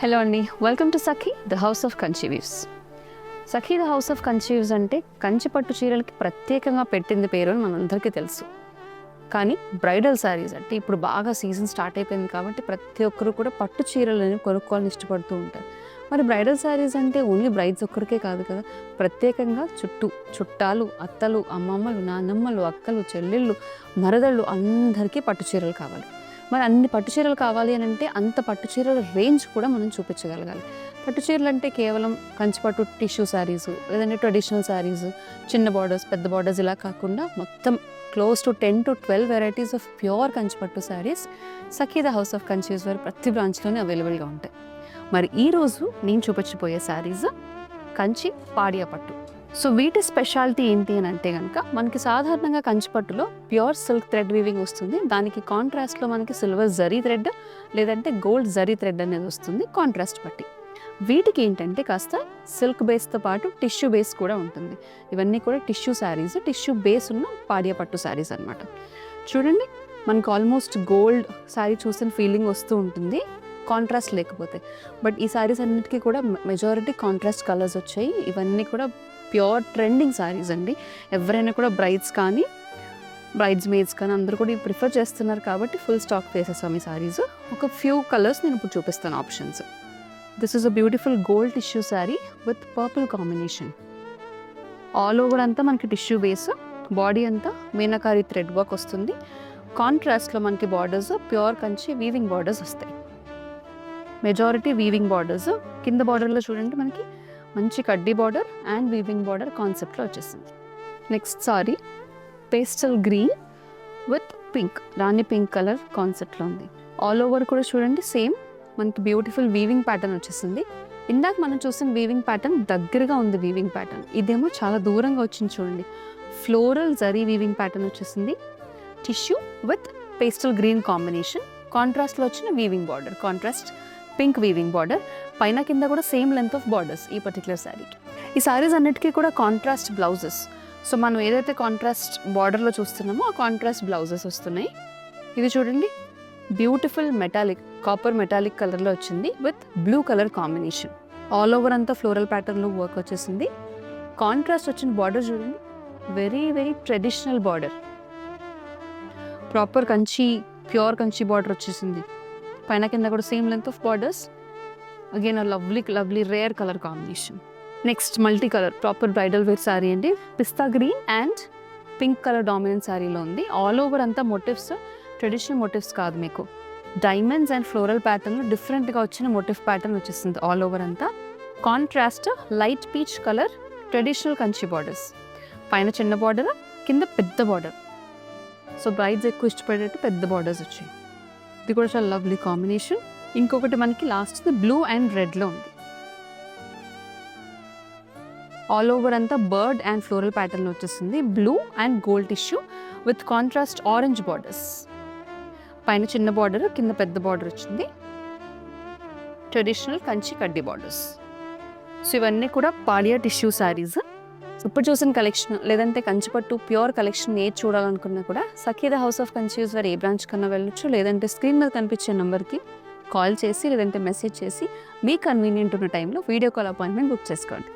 Hello అండి, welcome to Sakhi the house of Kanchi weaves. Sakhi the house of Kanchi weaves అంటే కంచి పట్టు చీరలకి ప్రత్యేకంగా పెట్టింది పేరు అని మనందరికీ తెలుసు. కానీ బ్రైడల్ శారీస్ అంటే ఇప్పుడు బాగా సీజన్ స్టార్ట్ అయిపోయింది కాబట్టి ప్రతి ఒక్కరు కూడా పట్టు చీరలని కొనుక్కోవాలని ఇష్టపడుతూ ఉంటారు. మరి బ్రైడల్ శారీస్ అంటే ఓన్లీ బ్రైడ్స్ ఒక్కరికే కాదు కదా, ప్రత్యేకంగా చుట్టాలు, అత్తలు, అమ్మమ్మలు, నాన్నమ్మలు, అక్కలు, చెల్లెళ్ళు, మరదళ్ళు అందరికీ పట్టు చీరలు కావాలి. మరి అన్ని పట్టు చీరలు కావాలి అని అంటే అంత పట్టు చీరల రేంజ్ కూడా మనం చూపించగలగాలి. పట్టు చీరలు అంటే కేవలం కంచిపట్టు టిష్యూ శారీస్, లేదంటే ట్రెడిషనల్ శారీస్, చిన్న బార్డర్స్, పెద్ద బార్డర్స్ ఇలా కాకుండా మొత్తం close to 10 to 12 varieties of pure కంచిపట్టు saris Sakhi the house of Kanchi weaves వారి ప్రతి బ్రాంచ్లోనే అవైలబుల్గా ఉంటాయి. మరి ఈరోజు నేను చూపించబోయే శారీస్ కంచి పాడియా పట్టు. సో వీటి స్పెషాలిటీ ఏంటి అని అంటే కనుక, మనకి సాధారణంగా కంచిపట్టులో ప్యూర్ సిల్క్ థ్రెడ్ వీవింగ్ వస్తుంది. దానికి కాంట్రాస్ట్లో మనకి సిల్వర్ జరీ థ్రెడ్ లేదంటే గోల్డ్ జరీ థ్రెడ్ అనేది వస్తుంది కాంట్రాస్ట్ పట్టి. వీటికి ఏంటంటే కాస్త సిల్క్ బేస్తో పాటు టిష్యూ బేస్ కూడా ఉంటుంది. ఇవన్నీ కూడా టిష్యూ శారీస్, టిష్యూ బేస్ ఉన్న పాడియా పట్టు శారీస్ అనమాట. చూడండి, మనకు ఆల్మోస్ట్ గోల్డ్ శారీ చూసిన ఫీలింగ్ వస్తూ ఉంటుంది కాంట్రాస్ట్ లేకపోతే. బట్ ఈ శారీస్ అన్నిటికీ కూడా మెజారిటీ కాంట్రాస్ట్ కలర్స్ వచ్చాయి. ఇవన్నీ కూడా ప్యూర్ ట్రెండింగ్ శారీస్ అండి. ఎవరైనా కూడా బ్రైడ్స్ కానీ బ్రైడ్స్ మేడ్స్ కానీ అందరూ కూడా ఇవి ప్రిఫర్ చేస్తున్నారు కాబట్టి ఫుల్ స్టాక్ వేసేసాం ఈ శారీస్. ఒక ఫ్యూ కలర్స్ నేను ఇప్పుడు చూపిస్తాను options. This is a beautiful gold tissue sari with purple combination. All over అంతా మనకి టిష్యూ బేస్, బాడీ అంతా మీనాకారి థ్రెడ్ వర్క్ వస్తుంది. కాంట్రాస్ట్లో మనకి borders pure Kanchi weaving borders వస్తాయి. Majority weaving borders. కింద బార్డర్లో చూడండి మనకి మంచి కడ్డీ బార్డర్ అండ్ వీవింగ్ బార్డర్ కాన్సెప్ట్లో వచ్చేసింది. Next sorry pastel green with pink, Rani pink colour కాన్సెప్ట్లో ఉంది. ఆల్ ఓవర్ కూడా చూడండి సేమ్ మనకి బ్యూటిఫుల్ వీవింగ్ ప్యాటర్న్ వచ్చేసింది. ఇందాక మనం చూసిన వీవింగ్ ప్యాటర్న్ దగ్గరగా ఉంది వీవింగ్ ప్యాటర్న్, ఇదేమో చాలా దూరంగా వచ్చింది చూడండి. ఫ్లోరల్ జరీ వీవింగ్ ప్యాటర్న్ వచ్చేసింది. Tissue with pastel green combination, కాంట్రాస్ట్లో వచ్చిన weaving border, contrast pink weaving border, పైన కింద కూడా సేమ్ లెంత్ ఆఫ్ బార్డర్స్ ఈ పర్టికులర్ శారీకి. ఈ శారీస్ అన్నిటికీ కూడా కాంట్రాస్ట్ బ్లౌజెస్. సో మనం ఏదైతే కాంట్రాస్ట్ బార్డర్లో చూస్తున్నామో ఆ కాంట్రాస్ట్ బ్లౌజెస్ వస్తున్నాయి. ఇది చూడండి బ్యూటిఫుల్ మెటాలిక్, కాపర్ మెటాలిక్ కలర్లో వచ్చింది with blue colour combination. All over అంతా ఫ్లోరల్ ప్యాటర్న్లో వర్క్ వచ్చేసింది. కాంట్రాస్ట్ వచ్చిన బార్డర్ చూడండి, very very traditional border, proper Kanchi pure Kanchi border వచ్చేసింది. పైన కింద కూడా same length of borders. Again lovely rare colour combination. Next multi colour proper bridal wear sari అండి. Pista green and pink colour dominant శారీలో ఉంది. ఆల్ ఓవర్ అంతా మోటివ్స్ ట్రెడిషనల్ మోటివ్స్ కాదు, మీకు డైమండ్స్ అండ్ ఫ్లోరల్ ప్యాటర్న్లో డిఫరెంట్గా వచ్చిన మోటివ్ ప్యాటర్న్ వచ్చేసింది. ఆల్ ఓవర్ అంతా contrast light peach colour traditional Kanchi borders, పైన చిన్న బార్డర్ కింద పెద్ద బార్డర్. సో బ్రైడ్స్ ఎక్కువ ఇష్టపడేట్టు పెద్ద బార్డర్స్ వచ్చాయి. ఇది కూడా చాలా లవ్లీ కాంబినేషన్. ఇంకొకటి మనకి లాస్ట్ బ్లూ అండ్ రెడ్లో ఉంది. ఆల్ ఓవర్ అంతా బర్డ్ అండ్ ఫ్లోరల్ ప్యాటర్న్ వచ్చేసింది. Blue and gold tissue with contrast orange borders, పైన చిన్న బార్డర్ కింద పెద్ద బార్డర్ వచ్చింది. ట్రెడిషనల్ కంచి కడ్డీ బార్డర్స్. సో ఇవన్నీ కూడా పాడియా టిష్యూ శారీస్. ఇప్పుడు చూసిన కలెక్షన్ లేదంటే కంచిపట్టు ప్యూర్ కలెక్షన్ ఏది చూడాలనుకున్నా కూడా Sakhi the house of Kanchi weaves వారు ఏ బ్రాంచ్ కన్నా వెళ్ళొచ్చు, లేదంటే స్క్రీన్ మీద కనిపించే నెంబర్కి కాల్ చేసి లేదంటే మెసేజ్ చేసి మీ కన్వీనియంట్ ఉన్న టైంలో వీడియో కాల్ అపాయింట్మెంట్ బుక్ చేసుకోండి.